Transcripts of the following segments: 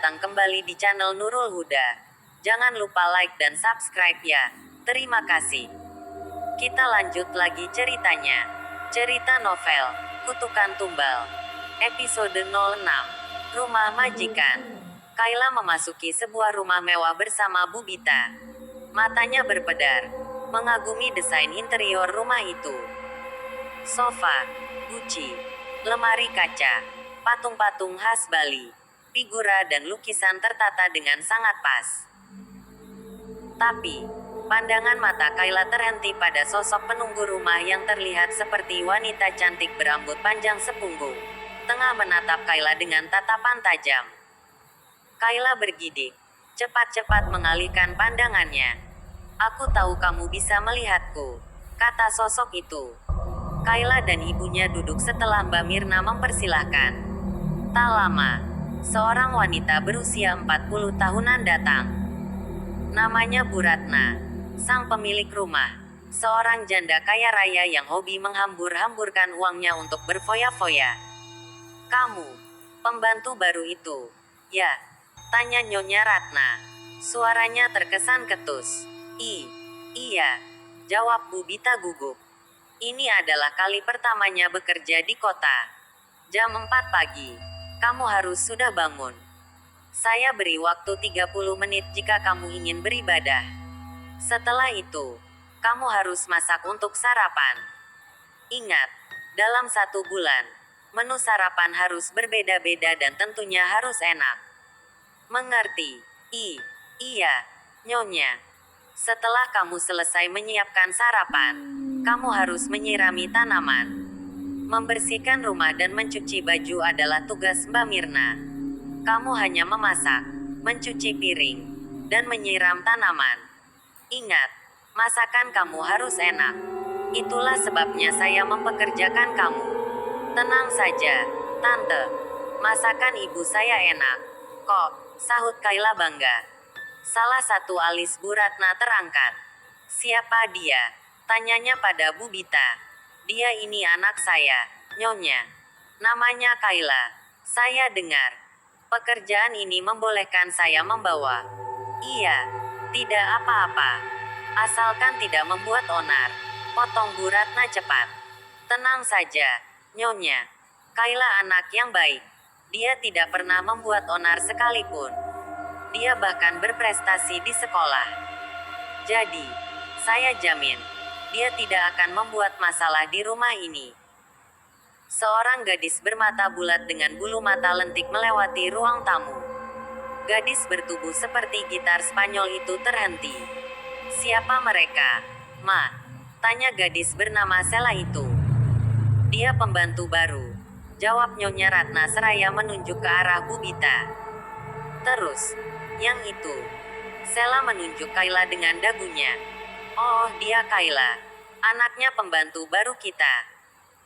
datang kembali di channel Nurul Huda. Jangan lupa like dan subscribe ya. Terima kasih. Kita lanjut lagi ceritanya. Cerita novel, Kutukan Tumbal. Episode 06. Rumah Majikan. Kayla memasuki sebuah rumah mewah bersama Bu Bita. Matanya berpedar, mengagumi desain interior rumah itu. Sofa, guci, lemari kaca, patung-patung khas Bali, figura dan lukisan tertata dengan sangat pas. Tapi, pandangan mata Kayla terhenti pada sosok penunggu rumah yang terlihat seperti wanita cantik berambut panjang sepunggung, tengah menatap Kayla dengan tatapan tajam. Kayla bergidik, cepat-cepat mengalihkan pandangannya. "Aku tahu kamu bisa melihatku," kata sosok itu. Kayla dan ibunya duduk setelah Mbak Mirna mempersilahkan. Tak lama, seorang wanita berusia 40 tahunan datang. Namanya Bu Ratna, sang pemilik rumah. Seorang janda kaya raya yang hobi menghambur-hamburkan uangnya untuk berfoya-foya. "Kamu, pembantu baru itu?" "Ya," tanya Nyonya Ratna. Suaranya terkesan ketus. Iya," jawab Bu Bita gugup. "Ini adalah kali pertamanya bekerja di kota. Jam 4 pagi. Kamu harus sudah bangun. Saya beri waktu 30 menit jika kamu ingin beribadah. Setelah itu, kamu harus masak untuk sarapan. Ingat, dalam 1 bulan, menu sarapan harus berbeda-beda dan tentunya harus enak." "Mengerti." Iya, Nyonya. Setelah kamu selesai menyiapkan sarapan, kamu harus menyirami tanaman. Membersihkan rumah dan mencuci baju adalah tugas Mbak Mirna. Kamu hanya memasak, mencuci piring, dan menyiram tanaman. Ingat, masakan kamu harus enak. Itulah sebabnya saya mempekerjakan kamu." "Tenang saja, Tante. Masakan ibu saya enak kok," sahut Kayla bangga. Salah satu alis Bu Ratna terangkat. "Siapa dia?" tanyanya pada Bu Bita. "Dia ini anak saya, Nyonya. Namanya Kayla. Saya dengar pekerjaan ini membolehkan saya membawa." "Iya, tidak apa-apa. Asalkan tidak membuat onar," potong Bu Ratna cepat. "Tenang saja, Nyonya. Kayla anak yang baik. Dia tidak pernah membuat onar sekalipun. Dia bahkan berprestasi di sekolah. Jadi, saya jamin, dia tidak akan membuat masalah di rumah ini." Seorang gadis bermata bulat dengan bulu mata lentik melewati ruang tamu. Gadis bertubuh seperti gitar Spanyol itu terhenti. "Siapa mereka, Ma?" tanya gadis bernama Sela itu. "Dia pembantu baru," jawab Nyonya Ratna seraya menunjuk ke arah Bu Bita. Terus, "Yang itu." Sela menunjuk Kayla dengan dagunya. "Oh, dia Kayla. Anaknya pembantu baru kita.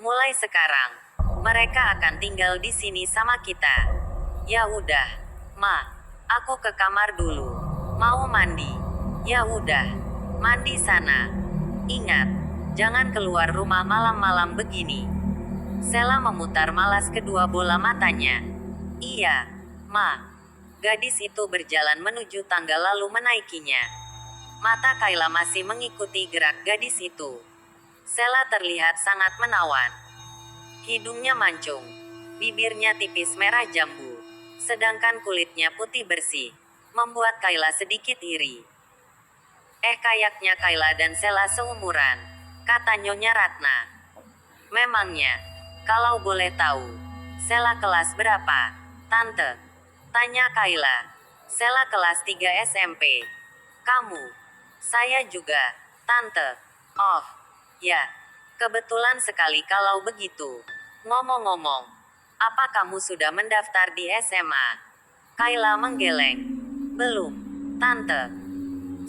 Mulai sekarang, mereka akan tinggal di sini sama kita." "Ya udah, Ma. Aku ke kamar dulu. Mau mandi." "Ya udah, mandi sana. Ingat, jangan keluar rumah malam-malam begini." Sela memutar malas kedua bola matanya. "Iya, Ma." Gadis itu berjalan menuju tangga lalu menaikinya. Mata Kayla masih mengikuti gerak gadis itu. Sela terlihat sangat menawan. Hidungnya mancung, bibirnya tipis merah jambu, sedangkan kulitnya putih bersih, membuat Kayla sedikit iri. Kayaknya Kayla dan Sela seumuran," kata Nyonya Ratna. "Memangnya, kalau boleh tahu, Sela kelas berapa, Tante?" tanya Kayla. "Sela kelas 3 SMP. Kamu?" "Saya juga, Tante." "Oh, ya. Kebetulan sekali kalau begitu. Ngomong-ngomong, apa kamu sudah mendaftar di SMA?" Kayla menggeleng. "Belum, Tante.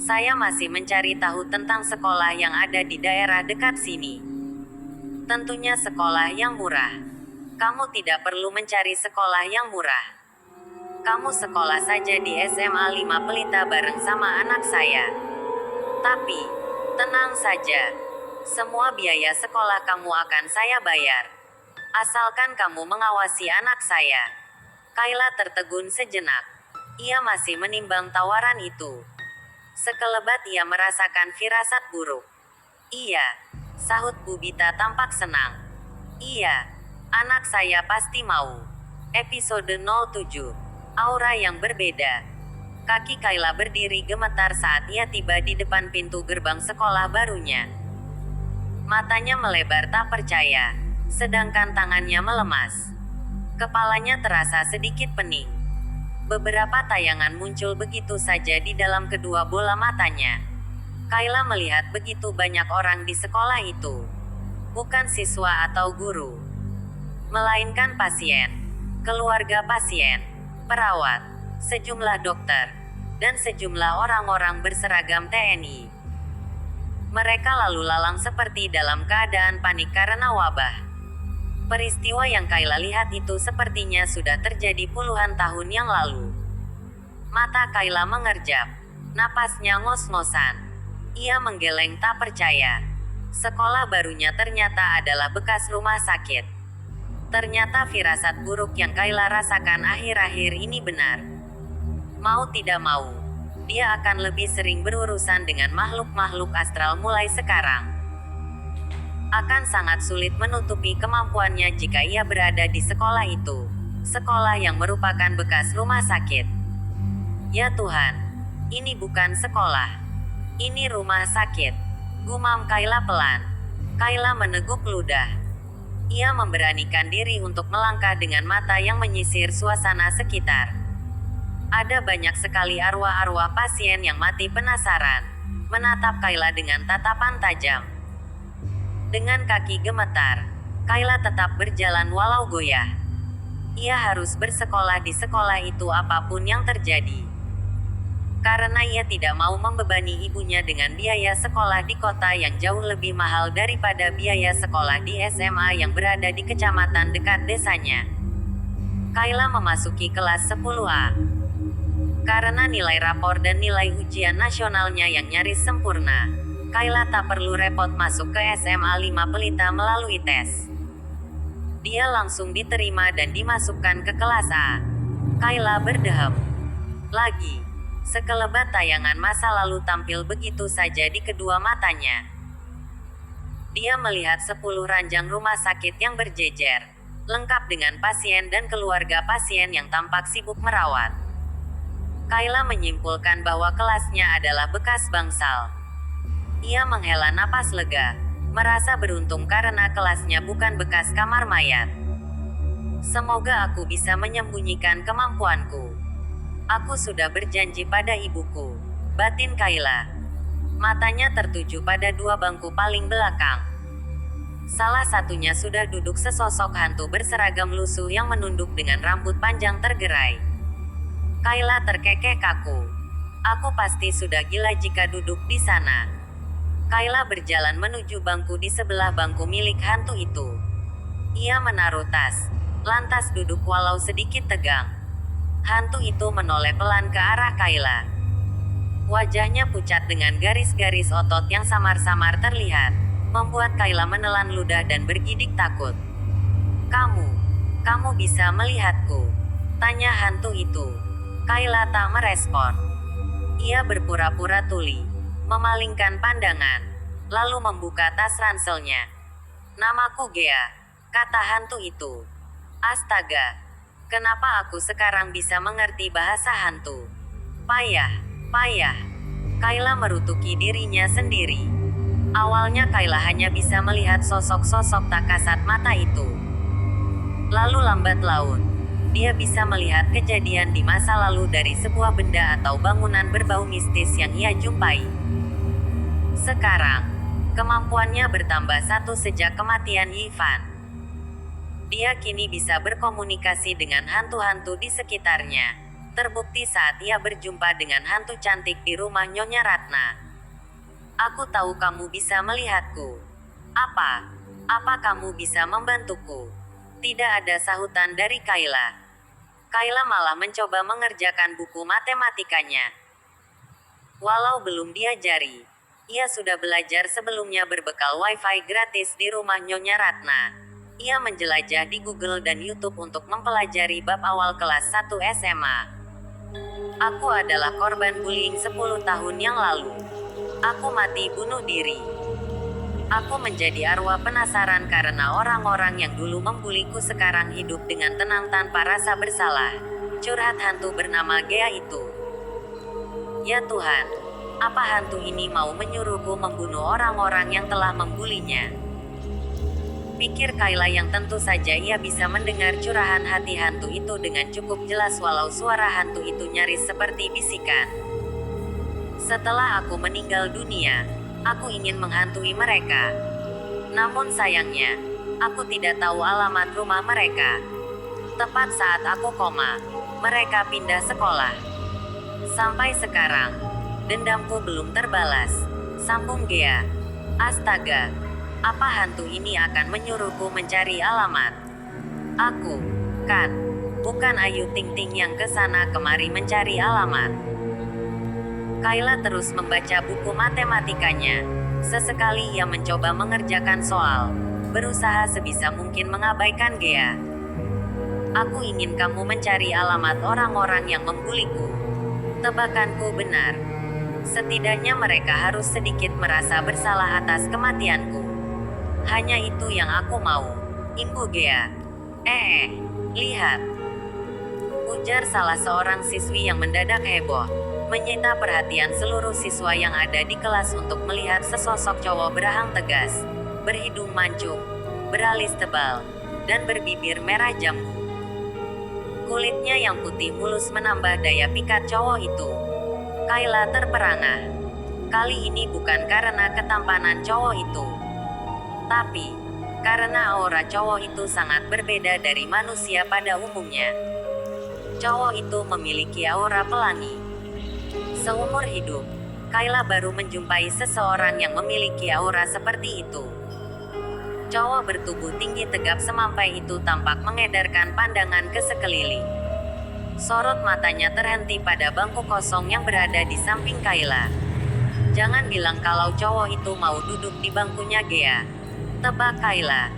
Saya masih mencari tahu tentang sekolah yang ada di daerah dekat sini. Tentunya sekolah yang murah." "Kamu tidak perlu mencari sekolah yang murah. Kamu sekolah saja di SMA 5 Pelita bareng sama anak saya. Tapi, tenang saja. Semua biaya sekolah kamu akan saya bayar. Asalkan kamu mengawasi anak saya." Kayla tertegun sejenak. Ia masih menimbang tawaran itu. Sekelebat ia merasakan firasat buruk. Iya, sahut Bu Bita tampak senang. Iya, anak saya pasti mau. Episode 07. Aura yang berbeda. Kaki Kayla berdiri gemetar saat ia tiba di depan pintu gerbang sekolah barunya. Matanya melebar tak percaya, sedangkan tangannya melemas. Kepalanya terasa sedikit pening. Beberapa tayangan muncul begitu saja di dalam kedua bola matanya. Kayla melihat begitu banyak orang di sekolah itu. Bukan siswa atau guru, melainkan pasien, keluarga pasien, perawat, sejumlah dokter, dan sejumlah orang-orang berseragam TNI. Mereka lalu lalang seperti dalam keadaan panik karena wabah. Peristiwa yang Kayla lihat itu sepertinya sudah terjadi puluhan tahun yang lalu. Mata Kayla mengerjap, napasnya ngos-ngosan. Ia menggeleng tak percaya. Sekolah barunya ternyata adalah bekas rumah sakit. Ternyata firasat buruk yang Kayla rasakan akhir-akhir ini benar. Mau tidak mau, dia akan lebih sering berurusan dengan makhluk-makhluk astral mulai sekarang. Akan sangat sulit menutupi kemampuannya jika ia berada di sekolah itu. Sekolah yang merupakan bekas rumah sakit. Ya Tuhan, ini bukan sekolah. Ini rumah sakit. Gumam Kayla pelan. Kayla meneguk ludah. Ia memberanikan diri untuk melangkah dengan mata yang menyisir suasana sekitar. Ada banyak sekali arwah-arwah pasien yang mati penasaran, menatap Kayla dengan tatapan tajam. Dengan kaki gemetar, Kayla tetap berjalan walau goyah. Ia harus bersekolah di sekolah itu apapun yang terjadi. Karena ia tidak mau membebani ibunya dengan biaya sekolah di kota yang jauh lebih mahal daripada biaya sekolah di SMA yang berada di kecamatan dekat desanya. Kayla memasuki kelas 10A. Karena nilai rapor dan nilai ujian nasionalnya yang nyaris sempurna, Kayla tak perlu repot masuk ke SMA 5 Pelita melalui tes. Dia langsung diterima dan dimasukkan ke kelas A. Kayla berdeham. Lagi, sekelebat tayangan masa lalu tampil begitu saja di kedua matanya. Dia melihat 10 ranjang rumah sakit yang berjejer, lengkap dengan pasien dan keluarga pasien yang tampak sibuk merawat. Kayla menyimpulkan bahwa kelasnya adalah bekas bangsal. Ia menghela napas lega, merasa beruntung karena kelasnya bukan bekas kamar mayat. Semoga aku bisa menyembunyikan kemampuanku. Aku sudah berjanji pada ibuku, batin Kayla. Matanya tertuju pada dua bangku paling belakang. Salah satunya sudah duduk sesosok hantu berseragam lusuh yang menunduk dengan rambut panjang tergerai. Kayla terkekeh kaku. Aku pasti sudah gila jika duduk di sana. Kayla berjalan menuju bangku di sebelah bangku milik hantu itu. Ia menaruh tas, lantas duduk walau sedikit tegang. Hantu itu menoleh pelan ke arah Kayla. Wajahnya pucat dengan garis-garis otot yang samar-samar terlihat, membuat Kayla menelan ludah dan bergidik takut. Kamu bisa melihatku?" tanya hantu itu. Kayla tak merespon. Ia berpura-pura tuli, memalingkan pandangan, lalu membuka tas ranselnya. "Namaku Gea," kata hantu itu. "Astaga, kenapa aku sekarang bisa mengerti bahasa hantu? Payah. Kayla merutuki dirinya sendiri. Awalnya Kayla hanya bisa melihat sosok-sosok tak kasat mata itu. Lalu lambat laun, dia bisa melihat kejadian di masa lalu dari sebuah benda atau bangunan berbau mistis yang ia jumpai. Sekarang, kemampuannya bertambah satu sejak kematian Ivan. Dia kini bisa berkomunikasi dengan hantu-hantu di sekitarnya. Terbukti saat ia berjumpa dengan hantu cantik di rumah Nyonya Ratna. "Aku tahu kamu bisa melihatku. Apa kamu bisa membantuku?" Tidak ada sahutan dari Kayla. Kayla malah mencoba mengerjakan buku matematikanya. Walau belum diajari, ia sudah belajar sebelumnya berbekal wifi gratis di rumah Nyonya Ratna. Ia menjelajah di Google dan YouTube untuk mempelajari bab awal kelas 1 SMA. Aku adalah korban bullying 10 tahun yang lalu. Aku mati bunuh diri. Aku menjadi arwah penasaran karena orang-orang yang dulu membuliku sekarang hidup dengan tenang tanpa rasa bersalah. Curhat hantu bernama Gea itu. Ya Tuhan, apa hantu ini mau menyuruhku membunuh orang-orang yang telah membulinya? Pikir Kayla yang tentu saja ia bisa mendengar curahan hati hantu itu dengan cukup jelas walau suara hantu itu nyaris seperti bisikan. Setelah aku meninggal dunia, aku ingin menghantui mereka. Namun sayangnya, aku tidak tahu alamat rumah mereka. Tepat saat aku koma, mereka pindah sekolah. Sampai sekarang, dendamku belum terbalas. Sambung Gea. Astaga. Apa hantu ini akan menyuruhku mencari alamat? Aku, kan, bukan Ayu Ting Ting yang kesana kemari mencari alamat. Kayla terus membaca buku matematikanya. Sesekali ia mencoba mengerjakan soal, berusaha sebisa mungkin mengabaikan Gea. Aku ingin kamu mencari alamat orang-orang yang membuliku. Tebakanku benar. Setidaknya mereka harus sedikit merasa bersalah atas kematianku. Hanya itu yang aku mau, imbu Gea. Lihat. Ujar salah seorang siswi yang mendadak heboh, menyita perhatian seluruh siswa yang ada di kelas untuk melihat sesosok cowok berahang tegas, berhidung mancung, beralis tebal, dan berbibir merah jambu. Kulitnya yang putih mulus menambah daya pikat cowok itu. Kayla terperangah. Kali ini bukan karena ketampanan cowok itu, tapi karena aura cowok itu sangat berbeda dari manusia pada umumnya. Cowok itu memiliki aura pelangi. Seumur hidup, Kayla baru menjumpai seseorang yang memiliki aura seperti itu. Cowok bertubuh tinggi tegap semampai itu tampak mengedarkan pandangan ke sekeliling. Sorot matanya terhenti pada bangku kosong yang berada di samping Kayla. Jangan bilang kalau cowok itu mau duduk di bangkunya Gea. Tebak Kayla.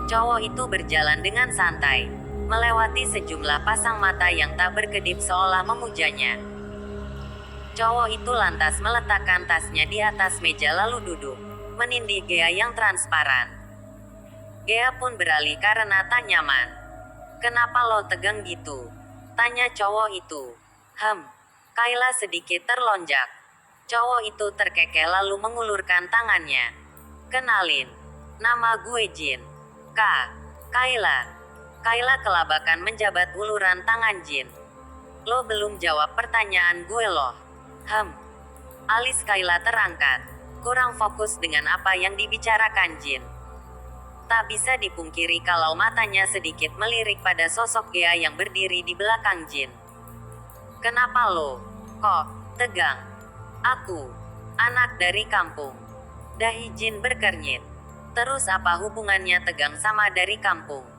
Cowok itu berjalan dengan santai, melewati sejumlah pasang mata yang tak berkedip seolah memujanya. Cowok itu lantas meletakkan tasnya di atas meja lalu duduk, menindih Gea yang transparan. Gea pun beralih karena tak nyaman. Kenapa lo tegang gitu? Tanya cowok itu. Kayla sedikit terlonjak. Cowok itu terkekeh lalu mengulurkan tangannya. Kenalin. Nama gue Jin. Kayla. Kayla kelabakan menjabat uluran tangan Jin. Lo belum jawab pertanyaan gue loh. Alis Kayla terangkat. Kurang fokus dengan apa yang dibicarakan Jin. Tak bisa dipungkiri kalau matanya sedikit melirik pada sosok Gea yang berdiri di belakang Jin. Kenapa lo kok tegang? Aku anak dari kampung. Dahi Jin berkernyit. Terus apa hubungannya tegang sama dari kampung?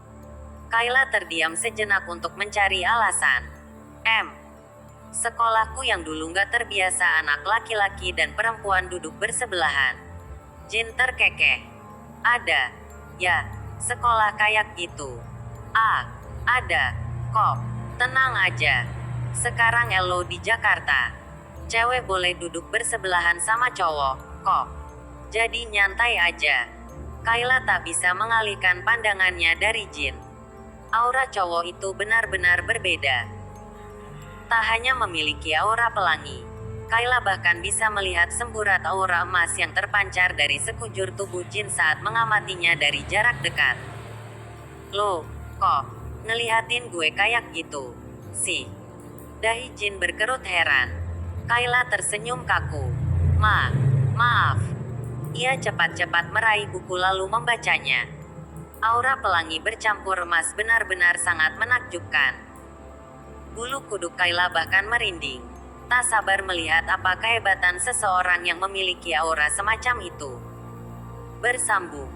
Kayla terdiam sejenak untuk mencari alasan. Sekolahku yang dulu gak terbiasa anak laki-laki dan perempuan duduk bersebelahan. Jin terkekeh. Ada. Ya, sekolah kayak gitu. Ada. Kok, tenang aja. Sekarang elo di Jakarta. Cewek boleh duduk bersebelahan sama cowok, kok. Jadi nyantai aja. Kayla tak bisa mengalihkan pandangannya dari Jin. Aura cowok itu benar-benar berbeda. Tak hanya memiliki aura pelangi, Kayla bahkan bisa melihat semburat aura emas yang terpancar dari sekujur tubuh Jin saat mengamatinya dari jarak dekat. Lo, kok, ngelihatin gue kayak gitu, sih? Dahi Jin berkerut heran. Kayla tersenyum kaku. Maaf. Ia cepat-cepat meraih buku lalu membacanya. Aura pelangi bercampur emas benar-benar sangat menakjubkan. Bulu kuduk Kayla bahkan merinding. Tak sabar melihat apa kehebatan seseorang yang memiliki aura semacam itu. Bersambung.